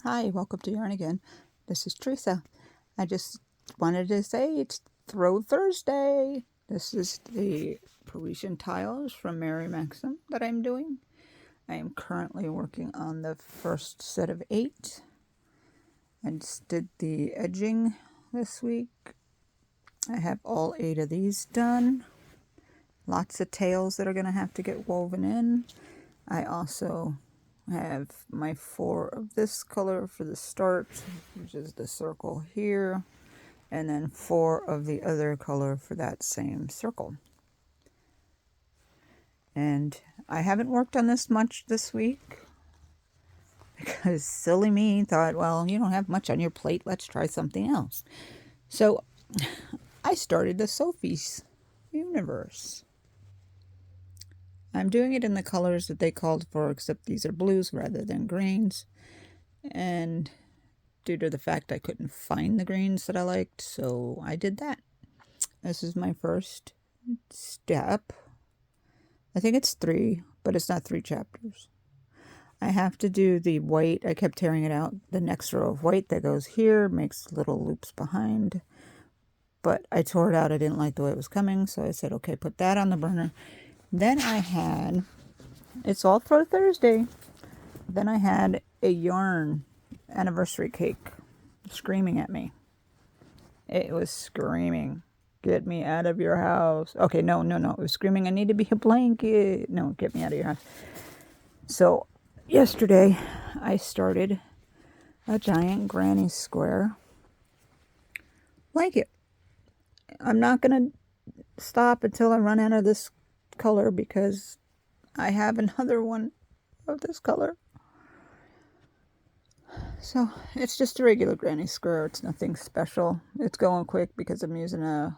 Hi, welcome to Yarn Again. This is Teresa. I just wanted to say it's Throw Thursday. This is the Persian Tiles from Mary Maxim that I'm doing. I am currently working on the first set of 8. I just did the edging this week. I have all 8 of these done. Lots of tails that are going to have to get woven in. I also have my 4 of this color for the start, which is the circle here, and then 4 of the other color for that same circle. And I haven't worked on this much this week because silly me thought, well, you don't have much on your plate, let's try something else. So I started the Sophie's Universe. I'm doing it in the colors that they called for, except these are blues rather than greens. And due to the fact I couldn't find the greens that I liked, so I did that. This is my first step. I think it's 3, but it's not 3 chapters. I have to do the white. I kept tearing it out. The next row of white that goes here makes little loops behind. But I tore it out. I didn't like the way it was coming, so I said, okay, put that on the burner. Then I had, it's all Throw Thursday. Then I had a yarn anniversary cake screaming at me. It was screaming, get me out of your house. Okay, no. It was screaming, I need to be a blanket. No, get me out of your house. So yesterday I started a giant granny square blanket. I'm not going to stop until I run out of this color because I have another one of this color. So it's just a regular granny square. It's nothing special. It's going quick because I'm using a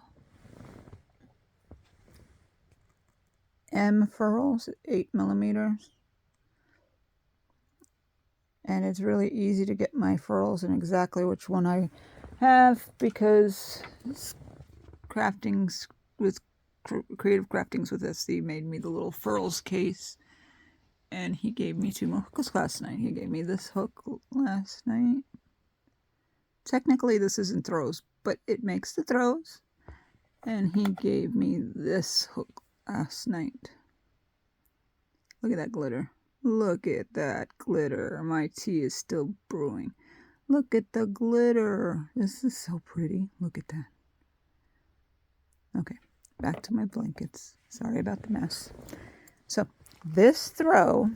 M furls, 8mm. And it's really easy to get my furls and exactly which one I have because Craftings with Creative Craftings with SC made me the little furls case. And he gave me 2 more hooks last night. He gave me this hook last night. Technically, this isn't throws, but it makes the throws. And he gave me this hook last night. Look at that glitter. Look at that glitter. My tea is still brewing. Look at the glitter. This is so pretty. Look at that. Okay, back to my blankets. Sorry about the mess. So, this throw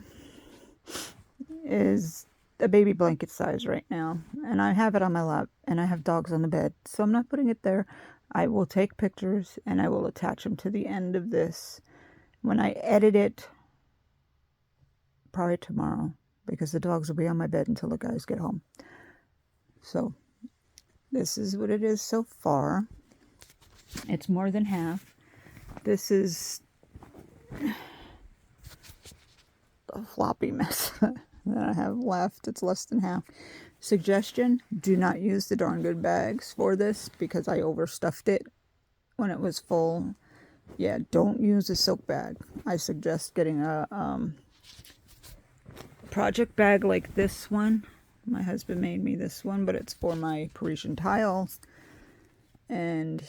is a baby blanket size right now, and I have it on my lap, and I have dogs on the bed, so I'm not putting it there. I will take pictures, and I will attach them to the end of this when I edit it, probably tomorrow, because the dogs will be on my bed until the guys get home. So, this is what it is so far. It's more than half. This is a floppy mess that I have left. It's less than half. Suggestion, do not use the darn good bags for this because I overstuffed it when it was full. Yeah, don't use a silk bag. I suggest getting a project bag like this one. My husband made me this one, but it's for my Persian tiles. And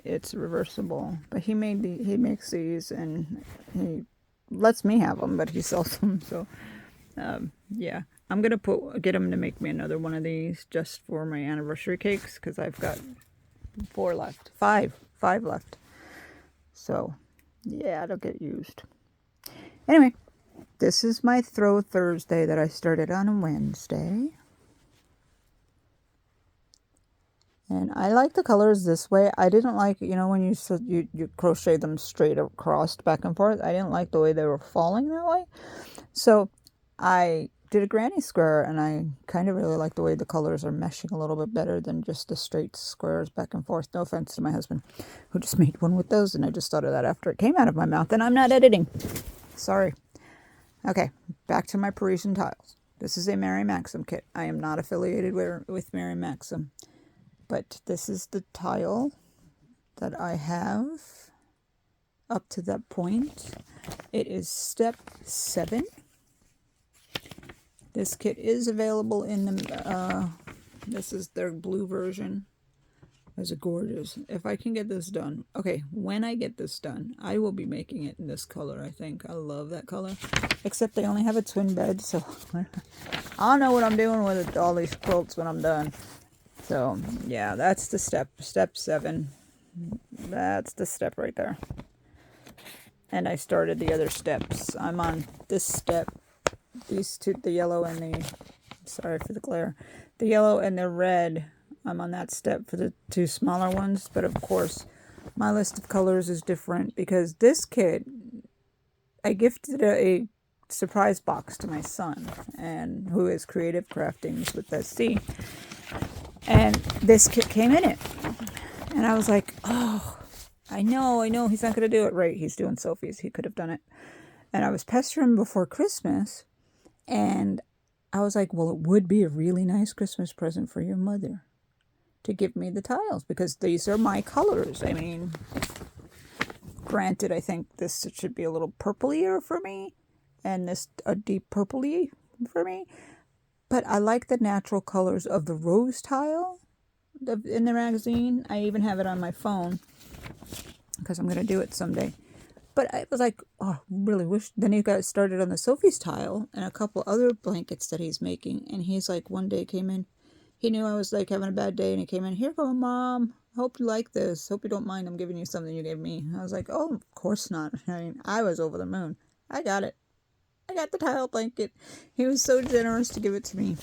it's reversible. But he makes these and he lets me have them, but he sells them. So, yeah, I'm gonna get him to make me another one of these just for my anniversary cakes because I've got 4 left, 5 left. So, yeah, it'll get used. Anyway, this is my Throw Thursday that I started on a Wednesday. And I like the colors this way. I didn't like, when you crochet them straight across back and forth. I didn't like the way they were falling that way. So I did a granny square, and I kind of really like the way the colors are meshing a little bit better than just the straight squares back and forth. No offense to my husband, who just made one with those, and I just thought of that after it came out of my mouth, and I'm not editing. Sorry. Okay, back to my Persian tiles. This is a Mary Maxim kit. I am not affiliated with Mary Maxim. But this is the tile that I have up to that point. It is step 7. This kit is available in the, this is their blue version. It's gorgeous. If I can get this done. Okay, when I get this done, I will be making it in this color, I think. I love that color. Except they only have a twin bed, so I don't know what I'm doing with all these quilts when I'm done. So, yeah, that's the step. Step 7. That's the step right there. And I started the other steps. I'm on this step. These two, the yellow and the, sorry for the glare, the yellow and the red, I'm on that step for the 2 smaller ones. But of course, my list of colors is different because this kit, I gifted a surprise box to my son, and who is Creative Craftings with SC. And this kit came in it. And I was like, oh, I know, he's not going to do it right. He's doing Sophie's. He could have done it. And I was pestering him before Christmas. And I was like, well, it would be a really nice Christmas present for your mother to give me the tiles, because these are my colors. I mean, granted, I think this should be a little purplier for me, and this a deep purpley for me. But I like the natural colors of the rose tile in the magazine. I even have it on my phone because I'm going to do it someday. But I was like, oh, really wish. Then he got started on the Sophie's tile and a couple other blankets that he's making. And he's like, one day came in. He knew I was like having a bad day, and he came in. Here, go, Mom. Hope you like this. Hope you don't mind. I'm giving you something you gave me. I was like, oh, of course not. I mean, I was over the moon. I got it. I got the tile blanket. He was so generous to give it to me.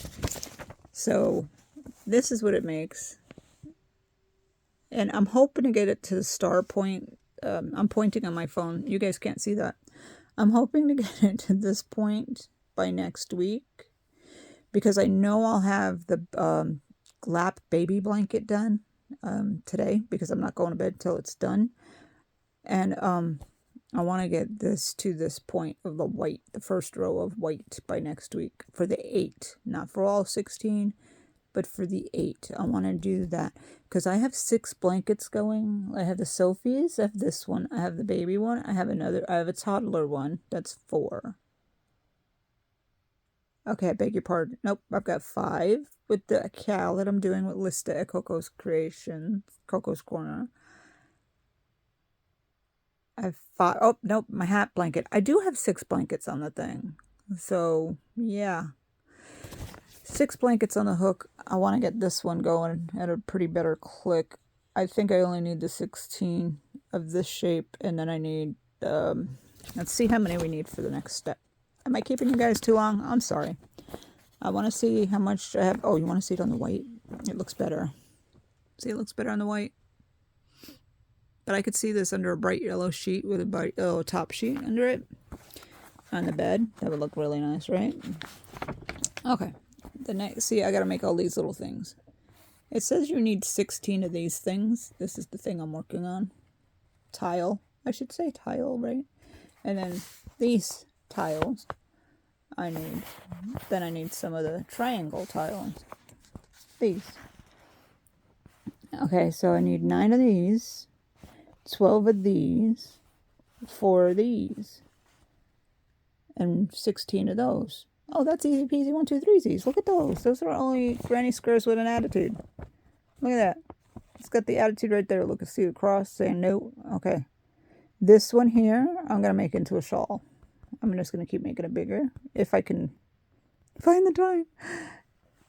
So this is what it makes. And I'm hoping to get it to the star point. I'm pointing on my phone. You guys can't see that. I'm hoping to get it to this point by next week, because I know I'll have the lap baby blanket done today, because I'm not going to bed till it's done. And I want to get this to this point of the white, the first row of white by next week for the 8, not for all 16. But for the 8, I want to do that because I have 6 blankets going. I have the Sophies, I have this one, I have the baby one, I have a toddler one, that's 4. Okay, I beg your pardon. Nope, I've got 5 with the cowl that I'm doing with Lista at Coco's Coco's Corner. I have 5. Oh, nope, my hat blanket. I do have 6 blankets on the thing. So, yeah. 6 blankets on the hook. I want to get this one going at a pretty better click. I think I only need the 16 of this shape, and then I need, let's see how many we need for the next step. Am I keeping you guys too long? I'm sorry. I want to see how much I have. Oh, you want to see it on the white? It looks better. See, it looks better on the white. But I could see this under a bright yellow sheet with a bright yellow top sheet under it on the bed. That would look really nice, right? Okay. The next, see, I got to make all these little things. It says you need 16 of these things. This is the thing I'm working on. Tile. I should say tile, right? And then these tiles I need. Then I need some of the triangle tiles. These. Okay, so I need 9 of these, 12 of these, 4 of these, and 16 of those. Oh, that's easy peasy 1, 2, 3's. Look at those. Those are only granny squares with an attitude. Look at that. It's got the attitude right there. Look, see the cross saying no. Okay. This one here, I'm going to make into a shawl. I'm just going to keep making it bigger if I can find the time.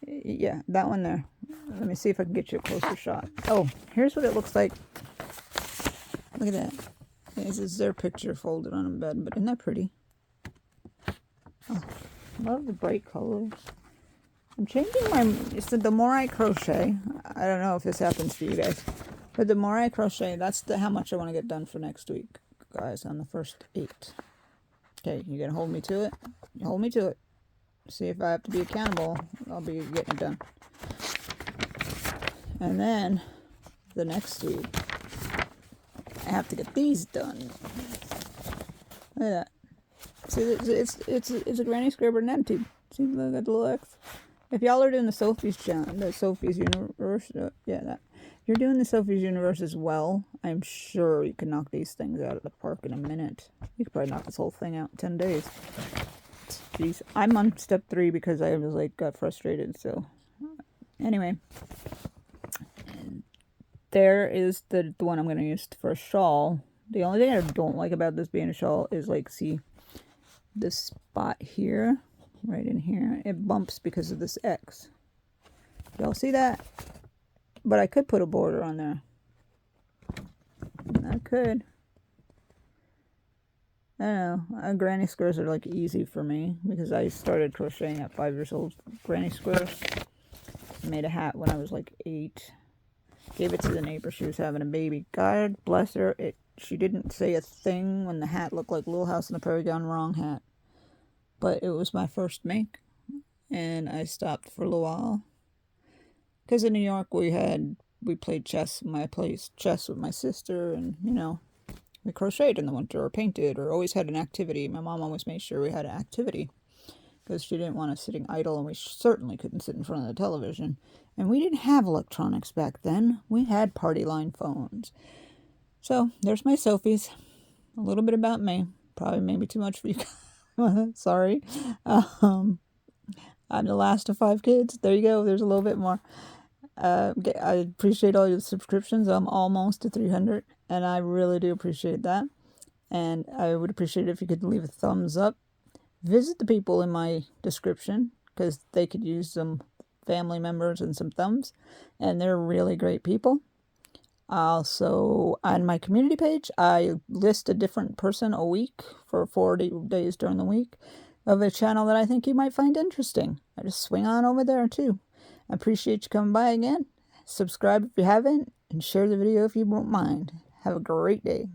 Yeah, that one there. Let me see if I can get you a closer shot. Oh, here's what it looks like. Look at that. This is their picture folded on a bed, but isn't that pretty? Oh, love the bright colors. I'm changing my... So the more I crochet, I don't know if this happens for you guys, but the more I crochet, that's how much I want to get done for next week, guys, on the first 8. Okay, you gonna hold me to it? Hold me to it. See if I have to be accountable, I'll be getting it done. And then the next week, I have to get these done. Look at that. See, it's a granny square but an attitude. See, look at the little X. If y'all are doing the Sophie's universe, yeah, that. If you're doing the Sophie's universe as well, I'm sure you can knock these things out of the park in a minute. You could probably knock this whole thing out in 10 days. Jeez, I'm on step 3 because I was like got frustrated. So anyway, there is the one I'm going to use for a shawl. The only thing I don't like about this being a shawl is like, see this spot here, right in here, it bumps because of this X. Y'all see that? But I could put a border on there. I could. I don't know. Granny squares are like easy for me because I started crocheting at 5 years old. Granny squares. Made a hat when I was like 8. Gave it to the neighbor. She was having a baby. God bless her. She didn't say a thing when the hat looked like Little House on the Prairie Gone Wrong hat. But it was my first make. And I stopped for a little while. Because in New York we played chess. I played chess with my sister, and you know, we crocheted in the winter or painted or always had an activity. My mom always made sure we had an activity because she didn't want us sitting idle, and we certainly couldn't sit in front of the television. And we didn't have electronics back then. We had party line phones. So there's my Sophies. A little bit about me. Probably maybe too much for you guys. Sorry. I'm the last of 5 kids. There you go. There's a little bit more. I appreciate all your subscriptions. I'm almost to 300, and I really do appreciate that. And I would appreciate it if you could leave a thumbs up. Visit the people in my description because they could use some family members and some thumbs, and they're really great people. Also, on my community page, I list a different person a week for 40 days during the week of a channel that I think you might find interesting. I just swing on over there too. I appreciate you coming by again. Subscribe if you haven't, and share the video if you won't mind. Have a great day.